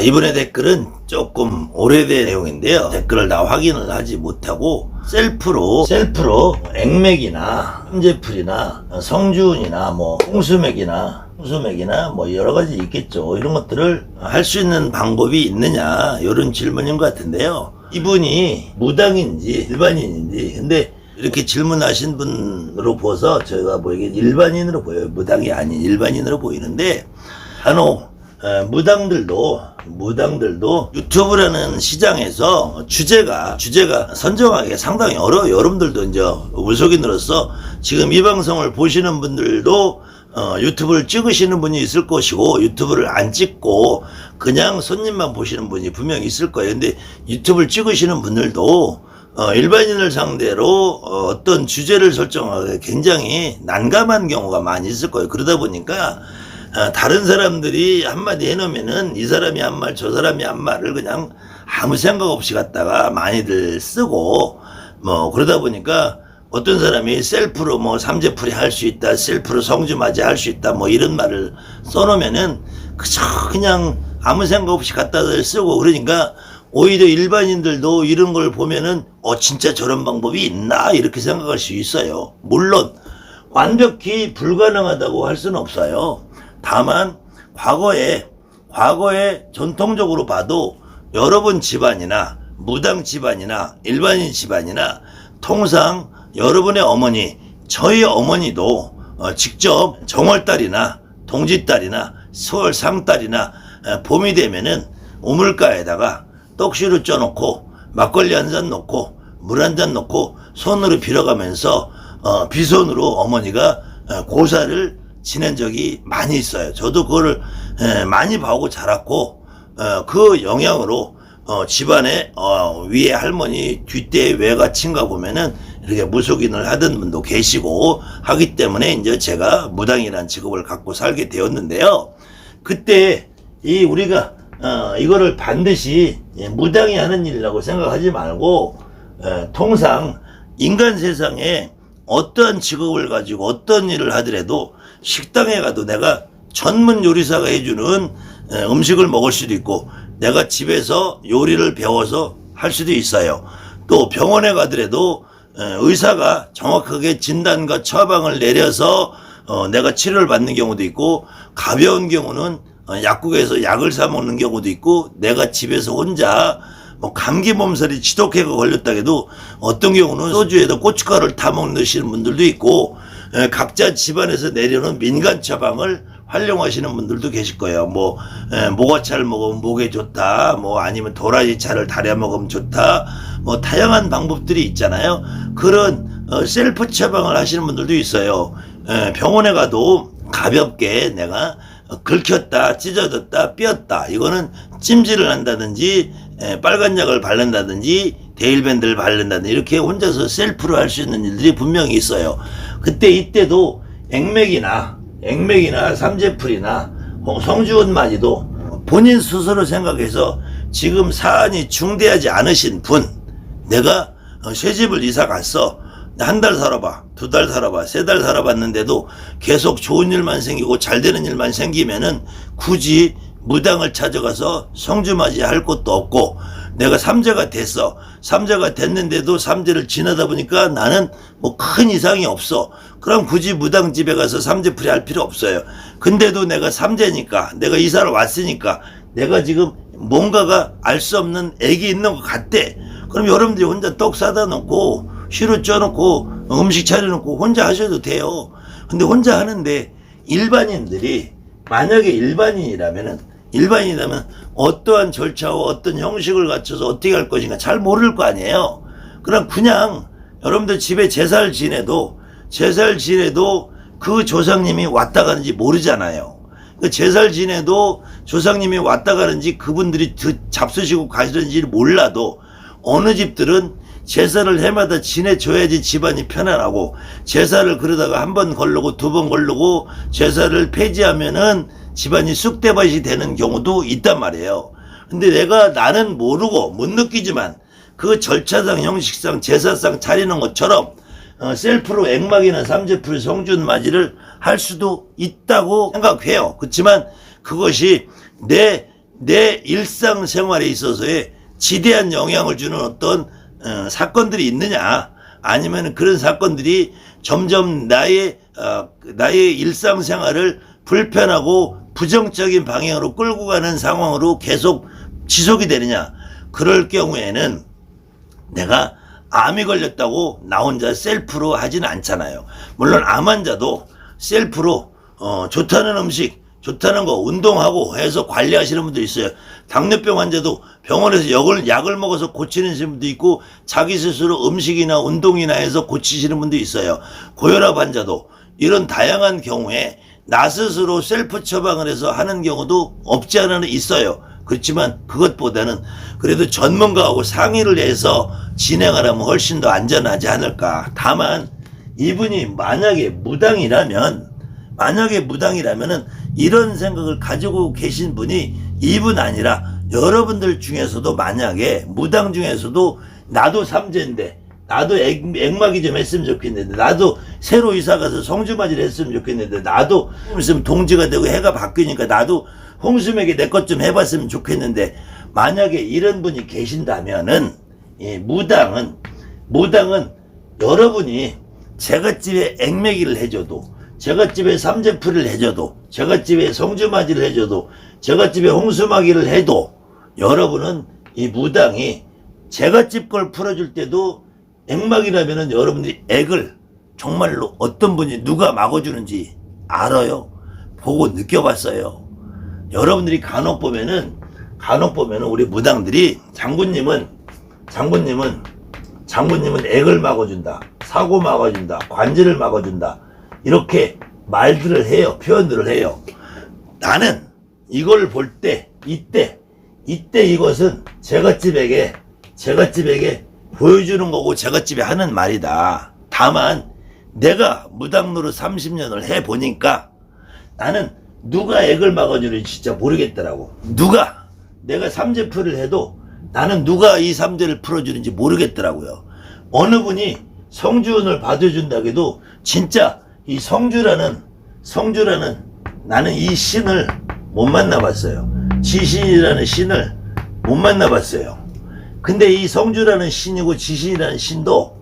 이번에 댓글은 조금 오래된 내용인데요. 댓글을 다 확인을 하지 못하고 셀프로 액맥이나 삼재풀이나 성주운이나 뭐 홍수맥이나 뭐 여러 가지 있겠죠. 이런 것들을 할 수 있는 방법이 있느냐, 이런 질문인 것 같은데요. 이분이 무당인지 일반인인지, 근데 이렇게 질문하신 분으로 보서 저희가 뭐 이게 일반인으로 보여요. 무당이 아닌 일반인으로 보이는데, 간혹 무당들도 유튜브라는 시장에서 주제가 선정하기가 상당히 어려워요. 여러분들도 이제 물속인으로서 지금 이 방송을 보시는 분들도 유튜브를 찍으시는 분이 있을 것이고, 유튜브를 안 찍고 그냥 손님만 보시는 분이 분명히 있을 거예요. 근데 유튜브를 찍으시는 분들도 일반인을 상대로 어떤 주제를 설정하기 굉장히 난감한 경우가 많이 있을 거예요. 그러다 보니까 다른 사람들이 한마디 해놓으면은 이 사람이 한 말, 저 사람이 한 말을 그냥 아무 생각 없이 갖다가 많이들 쓰고, 뭐 그러다 보니까 어떤 사람이 셀프로 뭐 삼재풀이 할 수 있다, 셀프로 성주맞이 할 수 있다, 뭐 이런 말을 써놓으면은 그저 그냥 아무 생각 없이 갖다 쓰고, 그러니까 오히려 일반인들도 이런 걸 보면은 진짜 저런 방법이 있나 이렇게 생각할 수 있어요. 물론 완벽히 불가능하다고 할 수는 없어요. 다만 과거에 전통적으로 봐도 여러분 집안이나 무당 집안이나 일반인 집안이나 통상 여러분의 어머니, 저희 어머니도 직접 정월달이나 동짓달이나 서월상달이나 봄이 되면은 우물가에다가 떡시루 쪄놓고 막걸리 한 잔 놓고 물 한 잔 놓고 손으로 빌어가면서 비손으로 어머니가 고사를 지낸 적이 많이 있어요. 저도 그거를 많이 봐오고 자랐고, 그 영향으로 집안에 위에 할머니 뒷대 외가친가 보면은 이렇게 무속인을 하던 분도 계시고 하기 때문에 이제 제가 무당이라는 직업을 갖고 살게 되었는데요. 그때 우리가 이거를 반드시 무당이 하는 일이라고 생각하지 말고, 통상 인간 세상에 어떠한 직업을 가지고 어떤 일을 하더라도 식당에 가도 내가 전문 요리사가 해주는 음식을 먹을 수도 있고, 내가 집에서 요리를 배워서 할 수도 있어요. 또 병원에 가더라도 의사가 정확하게 진단과 처방을 내려서 내가 치료를 받는 경우도 있고, 가벼운 경우는 약국에서 약을 사 먹는 경우도 있고, 내가 집에서 혼자 뭐 감기 몸살이 지독해가 걸렸다 해도 어떤 경우는 소주에다 고춧가루를 타 먹으시는 분들도 있고, 각자 집안에서 내려오는 민간 처방을 활용하시는 분들도 계실 거예요. 뭐 모과차를 먹으면 목에 좋다, 뭐 아니면 도라지 차를 달여 먹으면 좋다, 뭐 다양한 방법들이 있잖아요. 그런 셀프 처방을 하시는 분들도 있어요. 병원에 가도 가볍게 내가 긁혔다, 찢어졌다, 삐었다, 이거는 찜질을 한다든지 빨간 약을 바른다든지 데일밴드를 바른다든지 이렇게 혼자서 셀프로 할 수 있는 일들이 분명히 있어요. 이때도 액맥이나 삼재풀이나 성주운맞이도 본인 스스로 생각해서 지금 사안이 중대하지 않으신 분, 내가 새집을 이사 갔어, 한 달 살아봐, 두 달 살아봐, 세 달 살아봤는데도 계속 좋은 일만 생기고 잘 되는 일만 생기면은 굳이 무당을 찾아가서 성주맞이 할 것도 없고, 내가 삼재가 됐어, 삼재가 됐는데도 삼재를 지나다 보니까 나는 뭐 큰 이상이 없어, 그럼 굳이 무당 집에 가서 삼재풀이 할 필요 없어요. 근데도 내가 삼재니까, 내가 이사를 왔으니까 내가 지금 뭔가가 알 수 없는 액이 있는 것 같대. 그럼 여러분들이 혼자 떡 사다 놓고 시루 쪄놓고 음식 차려놓고 혼자 하셔도 돼요. 근데 혼자 하는데 일반인들이 만약에 일반인이라면 어떠한 절차와 어떤 형식을 갖춰서 어떻게 할 것인가 잘 모를 거 아니에요. 그냥 여러분들 집에 제사를 지내도 그 조상님이 왔다 가는지 모르잖아요. 그 제사를 지내도 조상님이 왔다 가는지 그분들이 잡수시고 가시는지 몰라도, 어느 집들은 제사를 해마다 지내줘야지 집안이 편안하고, 제사를 그러다가 한 번 걸르고 두 번 걸르고 제사를 폐지하면은 집안이 쑥대밭이 되는 경우도 있단 말이에요. 근데 나는 모르고 못 느끼지만 그 절차상 형식상 제사상 차리는 것처럼 셀프로 액막이나 삼재풀 성주운맞이를 할 수도 있다고 생각해요. 그렇지만 그것이 내 내 일상생활에 있어서의 지대한 영향을 주는 어떤 사건들이 있느냐, 아니면 그런 사건들이 점점 나의 일상생활을 불편하고 부정적인 방향으로 끌고 가는 상황으로 계속 지속이 되느냐. 그럴 경우에는 내가 암이 걸렸다고 나 혼자 셀프로 하지는 않잖아요. 물론 암 환자도 셀프로 좋다는 음식, 좋다는 거 운동하고 해서 관리하시는 분도 있어요. 당뇨병 환자도 병원에서 약을 먹어서 고치는 분도 있고, 자기 스스로 음식이나 운동이나 해서 고치시는 분도 있어요. 고혈압 환자도 이런 다양한 경우에 나 스스로 셀프 처방을 해서 하는 경우도 없지 않아는 있어요. 그렇지만 그것보다는 그래도 전문가하고 상의를 해서 진행하려면 훨씬 더 안전하지 않을까. 다만 이분이 만약에 무당이라면은 이런 생각을 가지고 계신 분이 이분 아니라 여러분들 중에서도, 만약에 무당 중에서도 나도 삼재인데, 나도 액막이 좀 했으면 좋겠는데, 나도 새로 이사가서 성주맞이를 했으면 좋겠는데, 나도 있으면 동지가 되고 해가 바뀌니까 나도 홍수맥에 내 것 좀 해봤으면 좋겠는데, 만약에 이런 분이 계신다면은, 무당은 여러분이 제갓집에 액매기를 해줘도, 제갓집에 삼재풀이를 해줘도, 제갓집에 성주맞이를 해줘도, 제갓집에 홍수마기를 해도, 여러분은 이 무당이 제갓집 걸 풀어줄 때도 액막이라면은 여러분들이 액을 정말로 어떤 분이 누가 막아주는지 알아요. 보고 느껴봤어요. 여러분들이 간혹 보면은 우리 무당들이 장군님은 액을 막아준다, 사고 막아준다, 관절을 막아준다, 이렇게 말들을 해요. 표현들을 해요. 나는 이걸 볼 때 이때 이것은 제갓집에게 보여주는 거고 제갓집에 하는 말이다. 다만 내가 무당노릇 30년을 해보니까 나는 누가 액을 막아주는지 진짜 모르겠더라고. 내가 삼재풀이를 해도 나는 누가 이 삼재를 풀어주는지 모르겠더라고요. 어느 분이 성주운을 받아준다고 해도 진짜 이 성주라는 나는 이 신을 못 만나봤어요. 지신이라는 신을 못 만나봤어요. 근데 이 성주라는 신이고 지신이라는 신도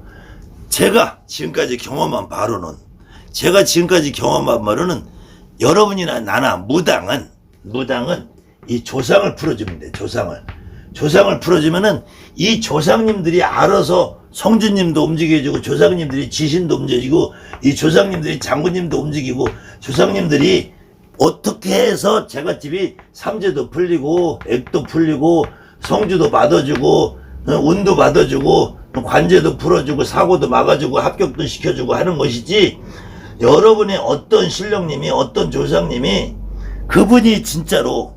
제가 지금까지 경험한 바로는 여러분이나 나나 무당은 이 조상을 풀어주면 돼. 조상을 풀어주면은 이 조상님들이 알아서 성주님도 움직여주고, 조상님들이 지신도 움직이고, 이 조상님들이 장군님도 움직이고, 조상님들이 어떻게 해서 제갓집이 삼재도 풀리고 액도 풀리고 성주도 받아주고 운도 받아주고 관제도 풀어주고 사고도 막아주고 합격도 시켜주고 하는 것이지, 여러분의 어떤 신령님이, 어떤 조상님이, 그분이 진짜로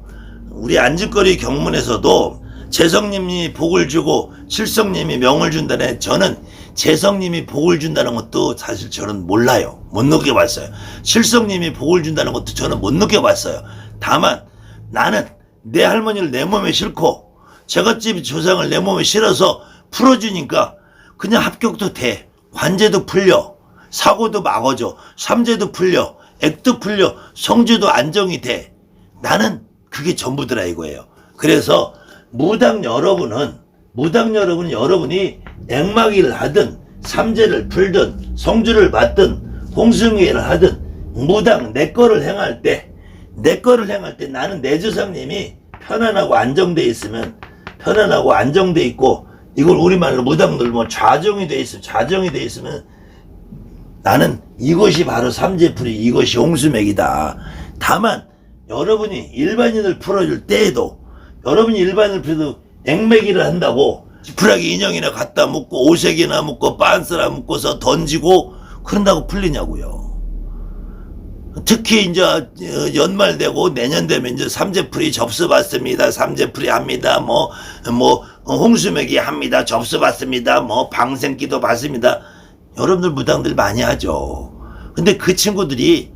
우리 안짓거리 경문에서도 재성님이 복을 주고 칠성님이 명을 준다네. 저는 재성님이 복을 준다는 것도 사실 저는 몰라요. 못 느껴봤어요. 칠성님이 복을 준다는 것도 저는 못 느껴봤어요. 다만 나는 내 할머니를 내 몸에 싣고 제갓집 조상을 내 몸에 실어서 풀어주니까 그냥 합격도 돼. 관제도 풀려, 사고도 막아줘, 삼재도 풀려, 액도 풀려, 성주도 안정이 돼. 나는 그게 전부더라 이거예요. 그래서 무당 여러분은 여러분이 액막이를 하든 삼재를 풀든 성주를 받든 홍승회를 하든 무당 내 거를 행할 때 나는 내 조상님이 편안하고 안정돼 있으면, 편안하고 안정돼 있고, 이걸 우리말로 무당들 뭐 좌정이 돼 있으면 나는 이것이 바로 삼재풀이, 이것이 홍수맥이다. 다만 여러분이 일반인을 풀어줄 때에도, 여러분이 일반인을 풀어도 액매기를 한다고 지푸라기 인형이나 갖다 묶고 오색이나 묶고 빤스나 묶어서 던지고 그런다고 풀리냐고요. 특히 이제 연말 되고 내년 되면 이제 삼재풀이 접수 받습니다, 삼재풀이 합니다, 뭐 홍수맥이 합니다, 접수 받습니다, 뭐 방생기도 받습니다. 여러분들 무당들 많이 하죠. 근데 그 친구들이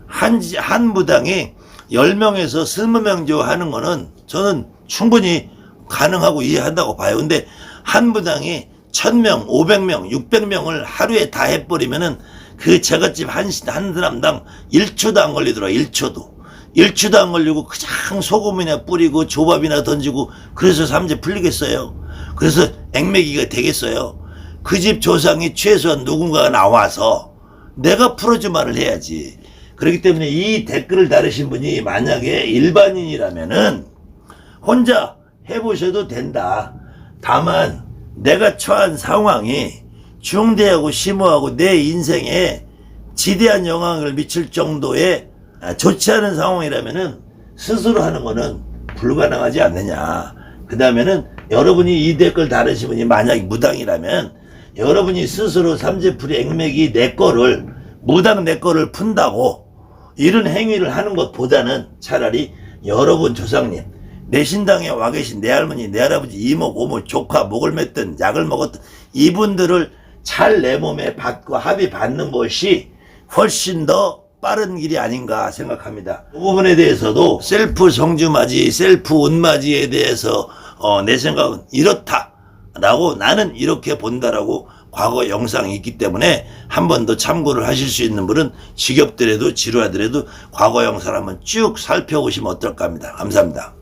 한 무당이 10명에서 20명 하는 거는 저는 충분히 가능하고 이해한다고 봐요. 근데 한 무당이 1000명, 500명, 600명을 하루에 다 해버리면은 그 제갓집 한 사람당 1초도 안 걸리더라. 1초도. 일주도 안 걸리고 그냥 소금이나 뿌리고 조밥이나 던지고 그래서 삼재 풀리겠어요? 그래서 액매기가 되겠어요? 그 집 조상이 최소한 누군가가 나와서 내가 풀어주 말을 해야지. 그렇기 때문에 이 댓글을 다루신 분이 만약에 일반인이라면은 혼자 해보셔도 된다. 다만 내가 처한 상황이 중대하고 심오하고 내 인생에 지대한 영향을 미칠 정도의 좋지 않은 상황이라면은 스스로 하는 거는 불가능하지 않느냐. 그 다음에는 여러분이 이 댓글 다루신 분이 만약 무당이라면 여러분이 스스로 삼재풀이 액맥이 내 거를 무당 내 거를 푼다고 이런 행위를 하는 것보다는 차라리 여러분 조상님 내 신당에 와 계신 내 할머니 내 할아버지 이모 고모 조카 목을 맸던 약을 먹었던 이분들을 잘 내 몸에 받고 합의 받는 것이 훨씬 더 빠른 길이 아닌가 생각합니다. 그 부분에 대해서도 셀프 성주맞이 셀프 운맞이에 대해서 내 생각은 이렇다라고 나는 이렇게 본다라고 과거 영상이 있기 때문에 한 번 더 참고를 하실 수 있는 분은 지겹더라도 지루하더라도 과거 영상을 한번 쭉 살펴보시면 어떨까 합니다. 감사합니다.